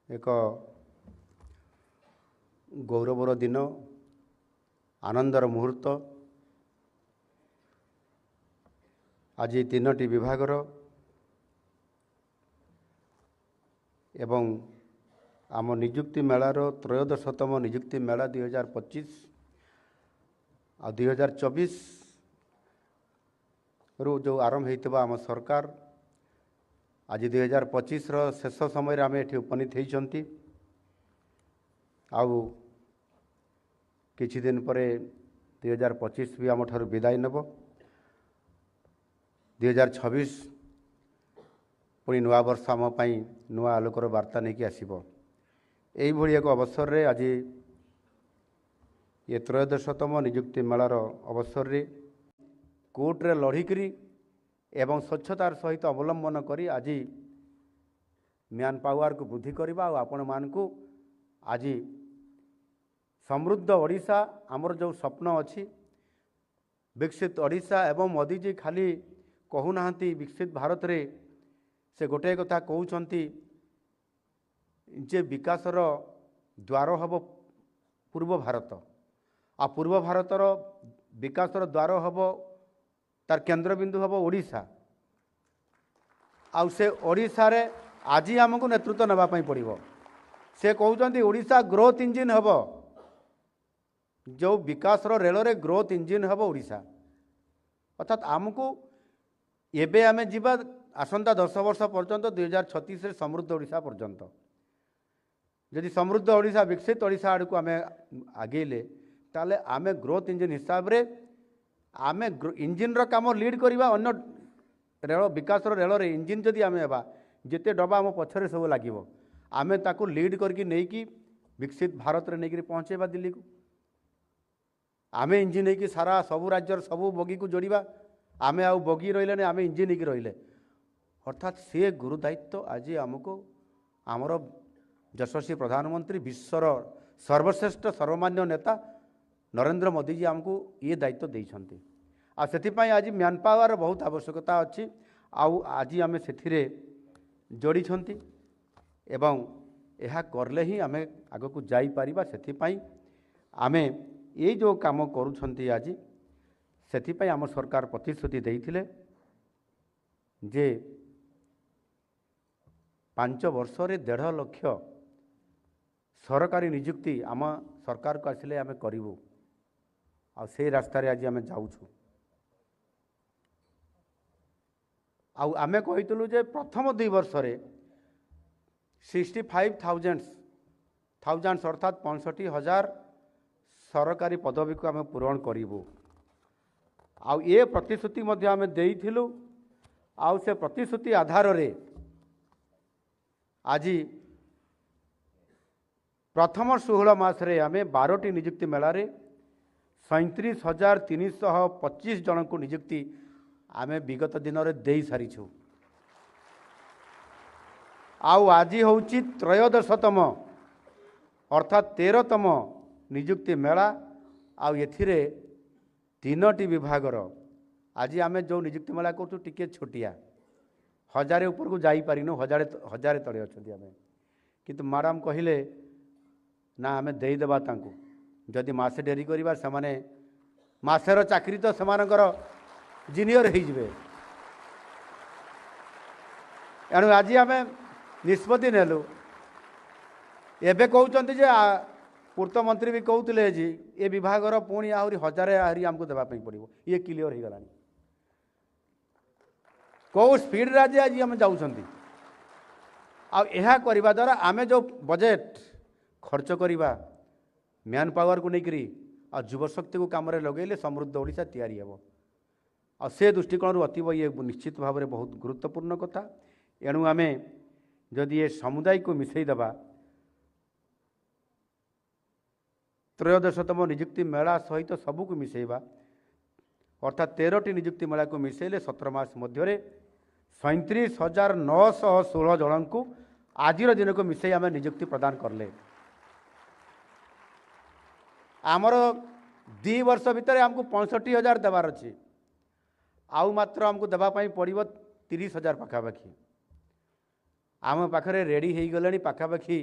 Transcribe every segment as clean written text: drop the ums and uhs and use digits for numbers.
एक गौरवर दिन आनंदर मुहूर्त। आज 3टी विभागर एवं आम निजुक्ति मेलार 13तम निजुक्ति मेला 2025 आ 2024 रु जो आरंभ होता आम सरकार आज 2025 शेष समय आम ये उपनीत होती आउ किछि दिन पर 2025 भी आम ठार विदाय नेब 2026 पुणी नुआ वर्ष आम नुआ आलोकर वार्ता नहीं कि आसब। यही एक अवसर रे आज ये 13तम निजुक्ति मेलार अवसर रे कोर्टे लड़िकी एवं स्वच्छतार सहित अवलंबन करी आज मैन पावर को वृद्धि करवा आपण मानकु आज समृद्ध ओडिशा आमर जो स्वप्न अच्छी विकसित ओडिशा एवं मोदी जी खाली कहूना विकसित भारत रे से गोटे कथा कहते जे विकासर द्वार हम पूर्व भारत आ पूर्व भारतर विकासर द्वार हम तार केन्द्रबिंदु हम ओडिशा से ओडिशा रे आज आमको नेतृत्व नापी पड़ो। से कहते ओडिशा ग्रोथ इंजिन हम जो विकासर रेल रे ग्रोथ इंजिन हम ओडिशा अर्थात आमको एबे आमे जीवा आसंता 10 वर्ष पर्यंत 2036 रे समृद्ध ओडिशा पर्यंत यदि समृद्ध ओडिशा विकसित ओडिशा आड़ को आमे आगेले ताले आमे ग्रोथ इंजिन हिसाब रे आमे इंजिन रो काम लीड करवा अन्य रेल विकास रेल रे इंजिन जदि आमे हेबा जेते डबा आम पछरे सब लागिवो आमे ताको लीड करके नहीं कि विकसित भारत रे नहीं पहुँचेबा दिल्ली को आमे इंजिन नहीं कि सारा सबू राज्यर सबू बगी को जोड़वा आमे आउ बगी रहिले आमे इंजिन नहीं रहिले अर्थात से गुरु दायित्व आज आमको आमर यशस्वी प्रधानमंत्री विश्वर सर्वश्रेष्ठ सर्वमान्य नेता नरेंद्र मोदी जी आमको ये दायित्व देइछन्ति आ सेथिपाई आज मैन पावर बहुत आवश्यकता अच्छी आउ आज आमे सेथिरे जोड़ी छन्ति एवं यह करले ही आमे आग को जाई परिबा। सेथिपाई आमे ये जो काम करूछन्ति आज सेथिपाई आम सरकार प्रतिश्रुति देइथिले जे 5 वर्ष रे 1.5 लाख सरकारी निजुक्ति आम सरकार को आसिले आमे करिवु आ से रास्ता रे आज आमे जाउछु। आउ आमे कहितलु जे प्रथम 2 वर्ष रे 65,000 अर्थात 65,000 सरकारी पदवी को आमे पूरण करिवु आउ ये प्रतिश्रुति मध्य आमे देइथिलु आउ से प्रतिश्रुति आधार रे आज प्रथम 16 मास रे आमे 12टी निजुक्ति मेला रे 37,325 जन को निजुक्ति आमे विगत दिन रे देई सारिछु आउ आज होउची 13तम अर्थात 13तम निजुक्ति मेला आउ एथिरे 3टी विभागर आज आमे जो निजुक्ति मेला करछु टिके छोटिया 1000 ऊपर को जाई पारिनो 1000 तले अछंती आमे किंतु मैडम कहिले ना आमे देई देबा तांको जदि मासे डेरी करिबा से माने मासेर चाकरी तो सेमानकर जूनियर हो जिवे एणु आज आमे निष्पत्ति नेलु एबे कहउचंती जे पूर्त मंत्री भी कहउतले जी ए विभागर पुणी आहुरी 1000 आहुरी हमको देबा पई पड़िबो ये क्लियर हो गलानी कौ स्पीड आज आज आम जाऊँगी आ करने द्वारा आम जो बजेट खर्च करवा मैन पावर को लेकरी आ युवशक्ति को कम लगे समृद्ध ओडिशा तैयारी हेब आ से दृष्टिकोण अतीब ये निश्चित भाव में बहुत गुरुत्वपूर्ण कथा एणु आम जदि ये समुदाय को मिसईदेवा 13तम निजुक्ति मेला सहित सबू को मिसेवा अर्थात 13टी निजुक्ति मेला को मिसेले 17 मास मध्य 37,916 जन को आज दिन को मिसई आम निजुक्ति प्रदान करले आमर 2 वर्ष भितर आमको 65,000 देवार अच्छी आउ मात्र आमको देवाई पड़ो 30,000 पाखापाखि आम पाखे रेडी हो गले पाखापाखि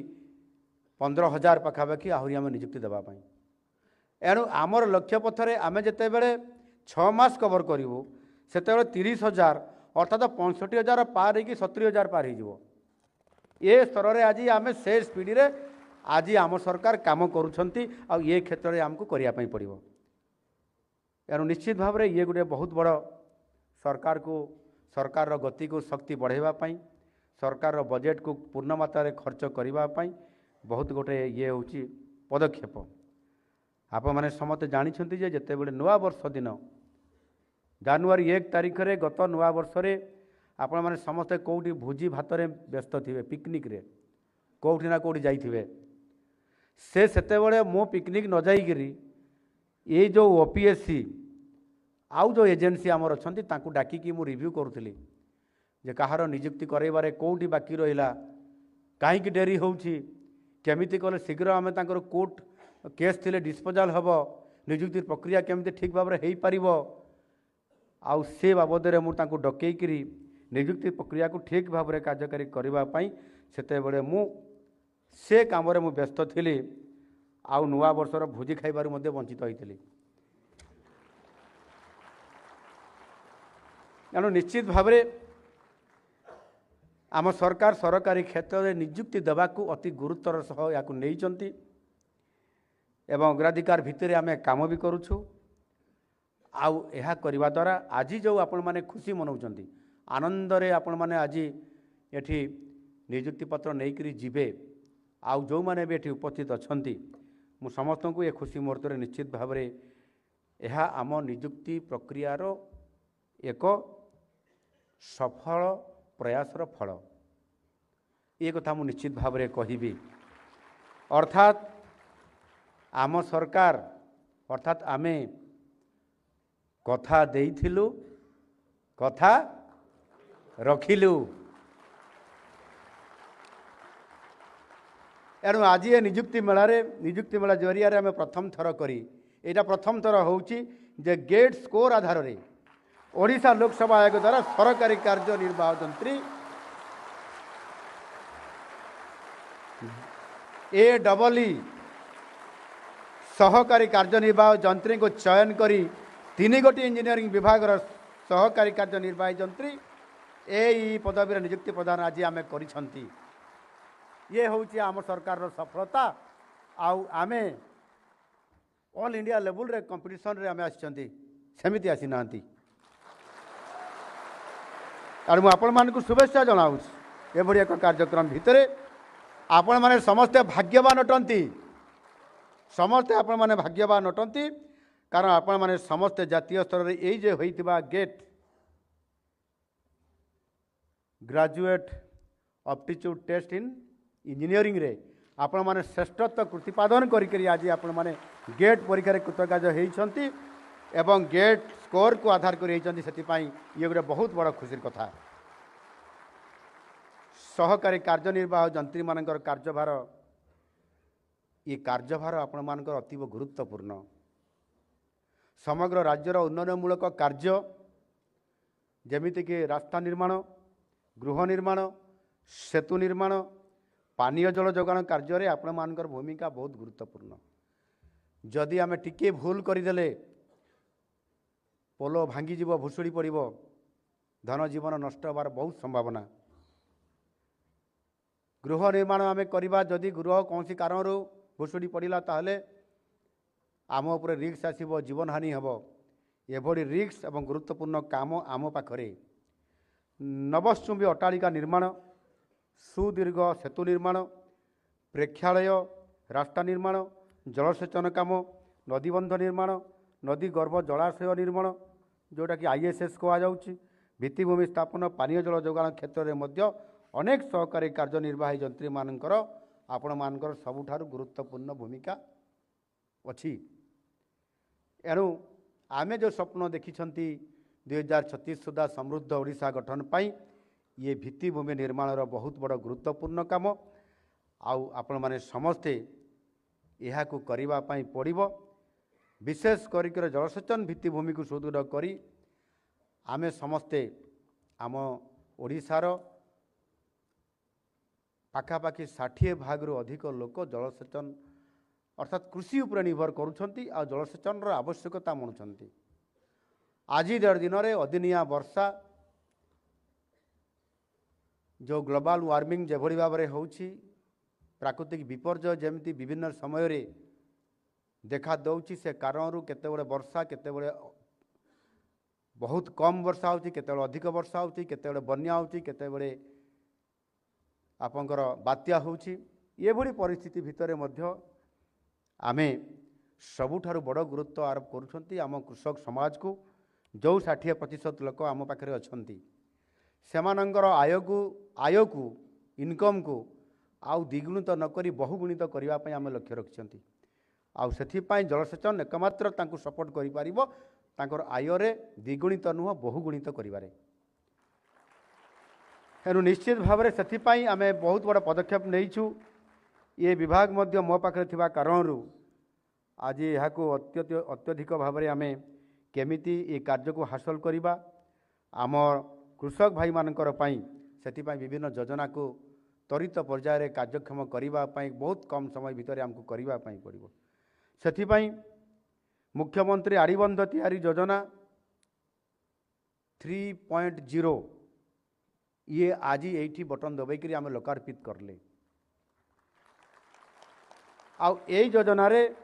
15,000 पाखापाखि आहरी आम निजुक्ति देवाई। एणु आमर लक्ष्य पथरे आम जिते बड़े 6 मास कवर करूँ से 30,000 अर्थात 65,000 पार हो 70,000 पार हो ये स्तर में आज आम से स्पीड रे आज आम सरकार काम करुँच ये क्षेत्र में आमको करने पड़ो। एणु निश्चित भाव में ये गोटे बहुत बड़ सरकार गति को शक्ति बढ़ावाई सरकार बजेट को पूर्ण मात्रा खर्च करने बहुत गोटे ये हूँ पदक्षेप। आपण मैंने समस्त जानते जे जिते बड़े नुआ वर्ष दिन जनवरी 1 तारिख रे गत नुआ वर्ष रे आपण मैंने समस्ते कौटी भोजी भात व्यस्त थे पिकनिक रे कौटी ना कौटी जाइए से मो पिकनिक न जाइकरी ये जो ओपीएससी आउ जो एजेंसी आमर अच्छा डाकिकी मु रिव्यू करुली जे कहार निजुक्ति कराइबारे कौटी बाकी रहा कहीं डेरी होउछि केमिति कले शीघ्र आम कोर्ट केस थिले डिस्पोजाल हम निजुक्ति प्रक्रिया केमिति ठीक भाव में हो पार आउ से बाबद मुझे डकईकरी निजुक्ति प्रक्रिया को ठीक भाव में कार्यकारी करने से बड़े मु से काम मु व्यस्त थी आउ नुआ वर्षर भोजी खाइबार मध्य वंचित होती। एणु निश्चित भाव में आम सरकार सरकारी क्षेत्र में निजुक्ति देवाकू अति गुरुत्वर सह या नहीं एवं अग्राधिकार भितर आम काम भी करुछु आउ यह करने द्वारा आज जो आपण मैंने खुशी मनाउछंती आनंद रे आपण मैंने आज एठी निजुक्ति पत्र नहीं जीवे आउ जो मैंने भी एठी उपस्थित अछंती मु समस्त को ये खुशी मुहूर्त में निश्चित भाव में यह आम निजुक्ति प्रक्रियार एक सफल प्रयासर फल ये कथा मु निश्चित भाव में कहबी। अर्थात आम सरकार अर्थात आमे कथा देइथिलु कथा रखिलु। एणु आज ये निजुक्ति मेला जरिया आम प्रथम थर करी एटा प्रथम थर होउची जे गेट स्कोर आधार रे ओडिशा लोकसभा आयोग द्वारा सरकारी कार्यनिर्वाह जंत्री AEE सहकारी कार्यनिर्वाह जंत्री को चयन करी 3 गोटी इंजीनियरिंग विभाग सहकारी कार्यनिर्वाही जंत्री AEE पदवी निजुक्ति प्रदान आज आम करिसंती। ये हूँ आम सरकार सफलता आउ आमे ऑल इंडिया लेवल रे कंपटीशन रे आमे आछंती सेमिति आसी नांती। आर मु आपण मान को शुभेच्छा जनाउछ ए बढिया एक कार्यक्रम भितरे आपण माने समस्ते भाग्यवान अटंती समस्ते आपण माने भाग्यवान अटंती कारण आपण माने समस्ते जातीय स्तर रे एई जे होइतिबा GATE graduate aptitude test in engineering रे आपण माने श्रेष्ठत्व प्रतिपादन करी आज आपण माने गेट परीक्षा रे कृतकार्य होइछंती एवं गेट स्कोर को आधार कर ये गोटे बहुत बड़ा खुशी कथा। सहकारी कार्यनिर्वाह जंत्री मानकर कार्यभार ये कार्यभार आपण मानकर अतीव गुरुत्वपूर्ण समग्र राज्यर उन्नयनमूलक कार्य जमीती कि रास्ता निर्माण गृह निर्माण सेतु निर्माण पानीय जल जोगाण कार्य आपण मानकर भूमिका बहुत गुरुत्वपूर्ण। जदि आमे टिके भूल करदेले पोलो भांगीज भुशुड़ी पड़ धन जीवन नष्ट होवार बहुत संभावना। गृह निर्माण आम करवा जदि गृह कौन कारण भुशुड़ी पड़ा ताहले आम उपर रिक्स आसब जीवन हानि हम एभली रिक्स एवं गुरुत्वपूर्ण काम आम पाखरे नवश्चुंबी अट्टालिका निर्माण सुदीर्घ सेतु निर्माण प्रेक्षालय रास्ता निर्माण जलसेचन काम नदीबंध निर्माण नदी गर्भ जलाशय निर्माण जोटा कि ISS कहुच्छी भित्तिभूमि स्थापन पानीय जल जोगाण क्षेत्र में मध्य अनेक सहकारी कार्यनिर्वाही जंत्री मानकर आपण मानकर सबुठारु गुरुत्वपूर्ण भूमिका अच्छी। एणु आमे जो स्वप्न देखिछंती 2036 सुधा समृद्ध ओडिशा गठन पाई ये भित्तिभूमि निर्माण बहुत बड़ गुरुत्वपूर्ण काम आउ आपण माने समस्ते यह करबा पई पड़िबो। विशेष कर जलसेचन भित्तिभूमि को सुदृढ़ करी आमे समस्ते आम ओडिशार पाखापाखि 60 भागरू अधिक लोक जलसेचन अर्थात कृषि उपर निर्भर करुँच आ जलसेचन आवश्यकता मणुंट। आज दिन में अदिनिया वर्षा जो ग्लोबल वार्मिंग जो भाव में हो प्राकृतिक विपर्यय जमी विभिन्न समय देखा दौची से कारण केतबेले वर्षा केतबेले बहुत कम वर्षा होती केतबेले अधिक वर्षा होती केतबेले बन्या होती केतबेले आपंकर बात्या होची ये भली परिस्थिति भितर मध्य आमे सबुठारु बड़ गुरुत्व आरोप करुछंती आम कृषक समाज को जो 60% लोक आम पाखे अछंती सेमानंकर आय को इनकम को आउ द्विगुणित नक बहुगुणित करने आम लक्ष्य रखिंट आउ से जलसेचन एकमात्र तांको सपोर्ट कर आय द्विगुणित नुह बहुगुणित करिवारे। तेणु निश्चित भाव में से आम बहुत बड़ा पदक्षेप नहींचु ये विभाग मध्य मो पाखे थिबा कारणरू आज यहाँ अत्यधिक भाव में आम केमिति ये कार्य को हासिल करवा आम कृषक भाई मानकर से विभिन्न योजना को त्वरित पर्यायर कार्यक्षम करने बहुत कम समय भितर आमको करने पड़ो से मुख्यमंत्री आड़ीबंध तैयारी योजना 3.0 ये आज ये बटन दबाई आम लोकार्पित करले आउ ए योजना रे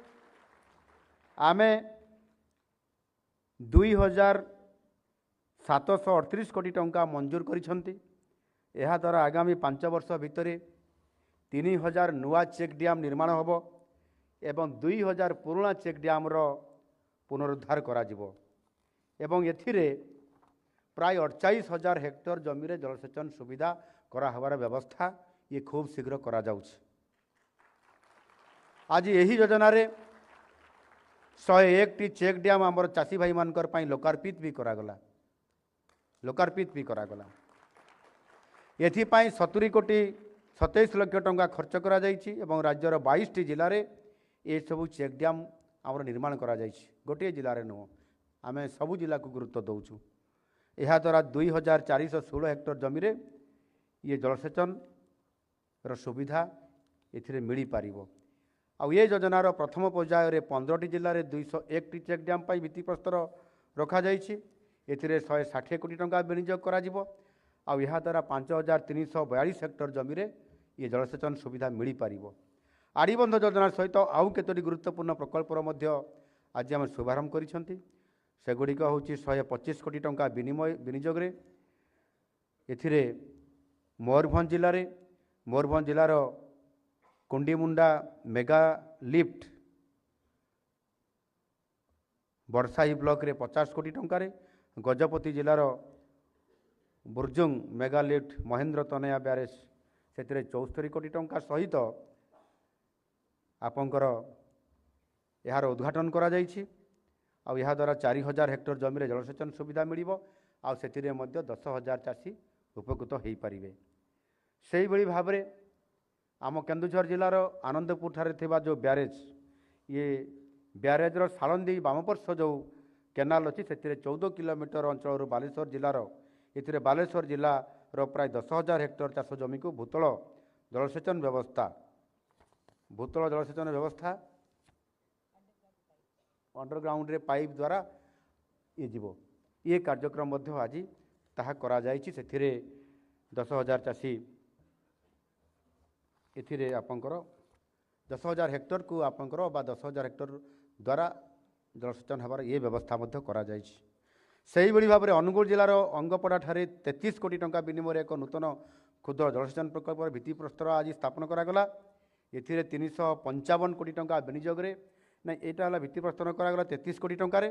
आमे 2738 कोटी टंका मंजूर करिसंती। यह द्वारा आगामी 5 वर्ष भितर 3000 नुआ चेक डैम निर्माण होबो एवं 2000 पुराना चेक डैम रो पुनरुद्धार करा जिवो एवं एथिरे प्राय 48,000 हेक्टर जमी रे जलसेचन सुविधा करा हवार व्यवस्था ये खूब शीघ्र करा जाउछ। आज यही योजना रे 101 टी चेक डैम आमर चाषी भाई मानकर पई लोकार्पित भी करागला एथिपाई 70 कोटी 27 लाख टंका खर्च करा जाइछि एवं राज्यर 22 टी जिले में ये सबू चेक डैम आमर निर्माण करा जाइछि गोटे जिले में नुह आम सबू जिला को गुरुत्व दौचु यह द्वारा 2416 हेक्टर जमी रे ये जलसेचन सुविधा ये मिल पार आउ ये योजनार प्रथम पर्यायर 15 जिले में 201 टी चेक डैम भित्तिप्रस्तर रखा जाइछि एथिरे 160 कोटी टंका विनियोग करा जिवो आउ यह द्वारा 5342 हेक्टर जमी रे ये जलसेचन सुविधा मिल पार आड़ीबंध योजना सहित आउ केतोटी गुरुत्वपूर्ण प्रकल्पर मध्य आज आम शुभारंभ करिसंती सेगुड़िक हूँ 125 कोटी टंका विनियोग एथिरे मयूरभंज जिलार Kundimunda mega lift Barsahi block रे 50 कोटी टंका गजपति जिलार Burjung mega lift Mahendra Tanaya barrage से 74 कोटी टंका सहित आपंकर यार उद्घाटन करा जाइछि आउ यह द्वारा 4000 हेक्टर जमी रे जलसेचन सुविधा मिलिबो आउ सेतिरे मध्य 10,000 चाषी उपकृत हो पारिबे। सेही भली भाव में आम केन्दुझर जिलार आनंदपुर ठारे थिबा जो ब्यारेज ये ब्यारेजर सालंदी बामपर्श जो केनाल अच्छी से 14 किलोमीटर अंचल बालेश्वर जिलार ये बालेश्वर जिलार प्राय 10,000 हेक्टर चाष जमी को भूतल जलसेचन व्यवस्था अंडरग्राउंड रे पाइप द्वारा ये जीवो ये कार्यक्रम मध्य आज ताहा करा जाइछि सेथिरे 10,000 चाषी एथिरे आपंकर 10,000 हेक्टर को आपंकर बा 10,000 हेक्टर द्वारा जलसेचन हबार ये व्यवस्था मध्य करा जाइछि। सेही बड़ी भाव में अनुगुल जिलार अंगपड़ा ठारे 33 कोटी टंका विनिमय एक नूतन क्षुद्र जलसेचन प्रकल्प भित्तिप्रस्तर आज स्थापन करागला एथिरे 355 कोटी टंका विनियोग ना यहाँ भित्तिप्रस्तर करागला 33 कोटी टंकार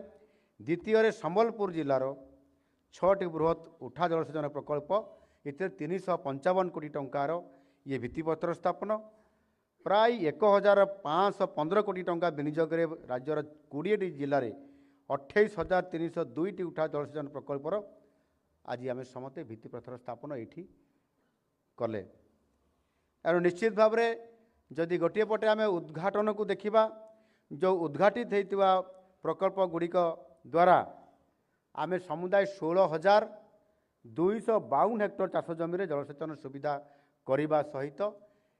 द्वितीय संबलपुर जिलार 6टी बृहत उठा जलसेचन प्रकल्प ये 355 कोटी टंकार ये भित्तिप्रस्तर स्थापन प्राय 1515 कोटी टंका विनियोग राज्यर 20टी जिले में 28,302टी उठा जलसेचन प्रकल्पर आज आम समस्ते भित्तिप्रस्तर स्थापन ये कले। और निश्चित भाव में जदि गोटे पटे आम उद्घाटन को देखा जो उद्घाटित होता प्रकल्प गुड़िक द्वारा आम समुदाय 16,252 हेक्टर चाष जमी जलसेचन सुविधा କରିବା ସହିତ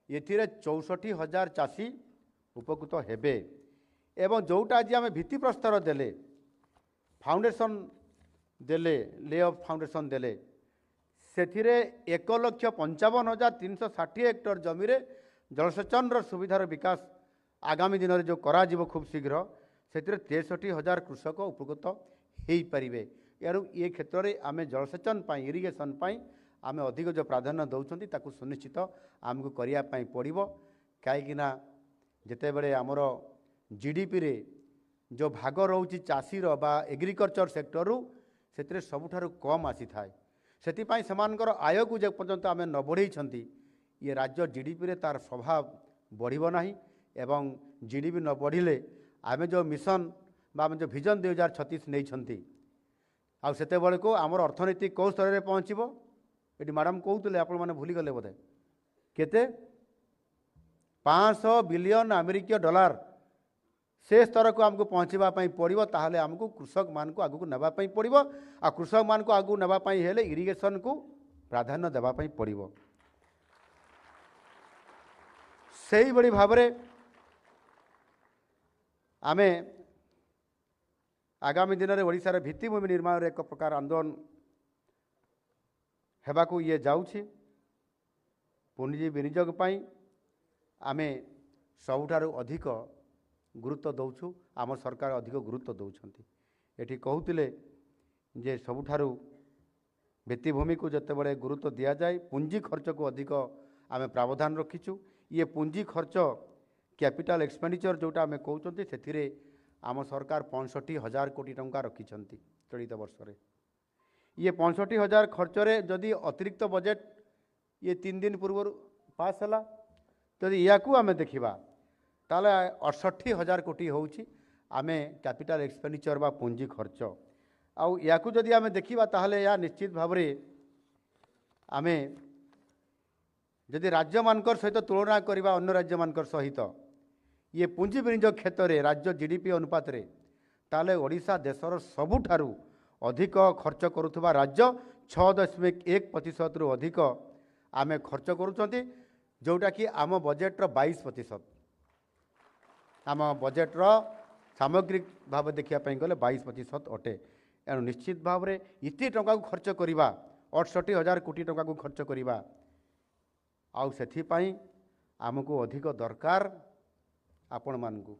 ଏଥିରେ 64,000 ଚାଷୀ ଉପକୃତ ହେବେ ଏବଂ ଯେଉଁଟା ଆଜି ଆମେ ଭିତ୍ତିପ୍ରସ୍ତର ଦେଲେ फाउंडेशन देले ले ऑफ फाउंडेशन देले सेथिरे 1,55,360 हेक्टर जमी रे जलसेचन सुविधार विकास आगामी दिन में जो करा खूब शीघ्र से 63,000 कृषक उपकृत हो पारे। एणु ये क्षेत्र में आम जलसेचन इरिगेशन आम अधिक जो प्राधान्य दौरान ताकू सुनिश्चित आमको करने पड़ो कहीं जिते बड़े आमर जीडीपी रे जो भाग रोचे चाषीर बा एग्रिकल्चर सेक्टर से सबुठारु कम आसी थाए से आय को जे पर्यंत आम न बढ़ई ये राज्य जीडीपी रे तार स्वभाव बढ़िबो नाही एवं जीडीपी न बढ़िले आम जो मिशन बा जो विजन 2036 नहीं छंती आ सेते बेले को आमर अर्थनीति कौ स्तर में पहुँचबो ये मैडम कहते आपण मैंने भूली गले बोधे केते 500 बिलियन अमेरिकीय डॉलर से स्तर को आमको पहुँचापी पड़ो ताहले आमको कृषक मान को आगू नापी पड़ो आ कृषक मान को आगू नापी हेले इरिगेशन को प्राधान्य देवाई पड़ो से ही बड़ी भाव में आम आगामी दिन में ओडिशार भित्तिभूमि निर्माण एक प्रकार आंदोलन हेबाकू ये जाउछि पुंजी विनियोग पाई आमे सबुठारु अधिक गुरुत्व दौछु आम सरकार अधिक गुरुत्व दौरान ये कहते जे सबुठारु भित्तिभूमि को जिते बड़े गुरुत्व दि जाए पुंजी खर्च को अधिक आम प्रावधान रखीचु ये पुंजी खर्च कैपिटल एक्सपेंडिचर जोटा आम कहते से आम सरकार 65,000 कोटी टंका रखिंट चलित वर्ष में ये 65,000 खर्च रे जदि अतिरिक्त बजेट ये 3 दिन पूर्व पास है जदि या आम देखा ताले 68,000 कोटी होउछि आमे कैपिटल एक्सपेंडिचर बा पुंजी खर्च आउ याकू जदि आमे देखिबा ताहले या निश्चित भाव में आमे जदि राज्य मानकर सहित तुलना करबा अन्य राज्य मानकर सहित ये पुंजी विनियोग क्षेत्र में राज्य जीडीपी अनुपात रे ताले ओडिशा देशर सबुठारु अधिक खर्च करुथबा राज्य 6.1% रु अधिक आमे खर्च करूछंती जोटा कि आम बजेट 22% आम बजेट्र सामग्रिक भाव देखापी गले 22% अटे एणु निश्चित भाव में इतने टंका को खर्च करवा 68,000 कोटी टंका को खर्च करवा आउ सेथिपाई आमको अधिक दरकार आपण मानकु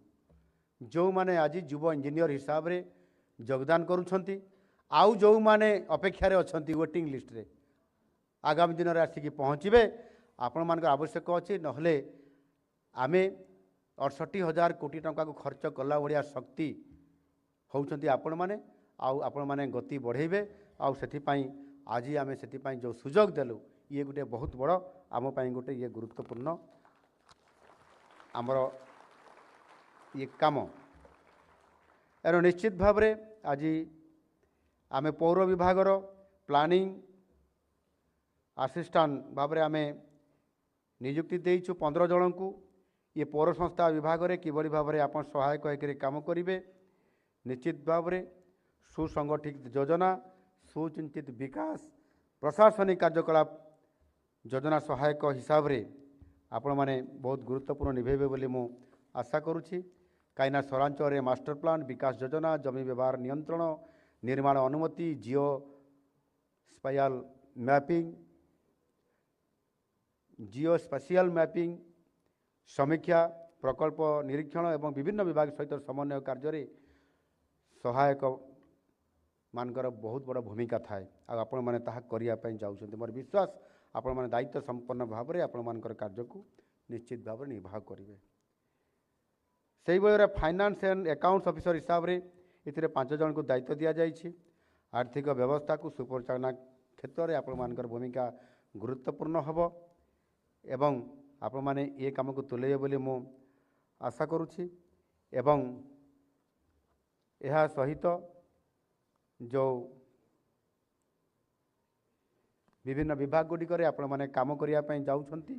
जो माने आज युव इंजीनियर हिसाब रे योगदान करुछंती आउ जो माने अपेक्षा रे अछंती वेटिंग लिस्ट रे आगामी दिन में आसिक पहुँचे आपण मानकर आवश्यक अच्छी नहले आमे 68,000 कोटी टंका को खर्च कला भाया शक्ति होउछंती आपण माने आपण माने गति बढ़ेबे आउ सेथिपाई आज आमे सेथिपाई जो सुजोग देलु ये गोटे बहुत बड़ आम पाई गोटे ये गुरुत्वपूर्ण आमर ये काम एरो निश्चित भाव में आज आमे पौर विभागर प्लानिंग असिस्टेंट भाव में आमे नियुक्ति देइछु 15 जन को ये पौर संस्था विभाग में किभली भाव में आप सहायक होकर काम करेंगे निश्चित भाव में सुसंगठित योजना सुचिंतित विकास प्रशासनिक कार्यकलाप योजना सहायक हिसाब से आपण मैंने बहुत गुरुत्वपूर्ण निभेबे बोली मु आशा करुँची कहीं सहरांचल में मास्टर प्लान विकास योजना जमी व्यवहार नियंत्रण निर्माण अनुमति जियो स्पाइल मैपिंग जियो स्पेशियल मैपिंग समीक्षा प्रकल्प निरीक्षण एवं विभिन्न विभाग सहित समन्वय कार्य सहायक मानकर बहुत बड़ भूमिका थाए आपण मैंने ताहा करिया पई जाउछन्ते मोर विश्वास आपण मैंने दायित्व संपन्न भाव में आपण मानकर कार्य को निश्चित भाव में निर्वाह करेंगे से बेले फाइनान्स एंड अकाउंट्स ऑफिसर हिसाब से इतने 5 जन को दायित्व दि जाइए आर्थिक व्यवस्था को सुपरिचालना क्षेत्र में आपण मानकर भूमिका गुरुत्वपूर्ण हम एवं आपण माने ये काम को तुले बोली मु आशा करुछि एवं यह सहित जो विभिन्न विभाग गुड़िक आपण माने काम करिया पई जाउछंती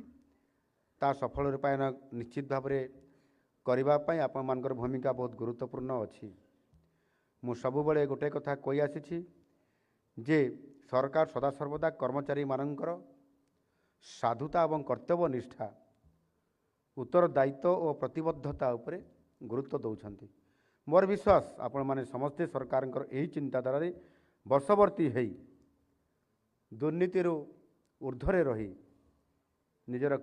ता सफल रूपायन निश्चित भाव में करने आपण मानकर भूमिका बहुत गुरुत्वपूर्ण अच्छी मु सबुबले गोटे कथा कही आसी जे सरकार सदासर्वदा कर्मचारी मानकर साधुता और कर्तव्य निष्ठा उत्तरदायित्व और प्रतिबद्धता उपरे गुरुत्व दौरान मोर विश्वास आपण माने समस्ते सरकार यही चिंताधारा वर्षवर्ती है दुर्नीति ऊर्ध्वे रही निजर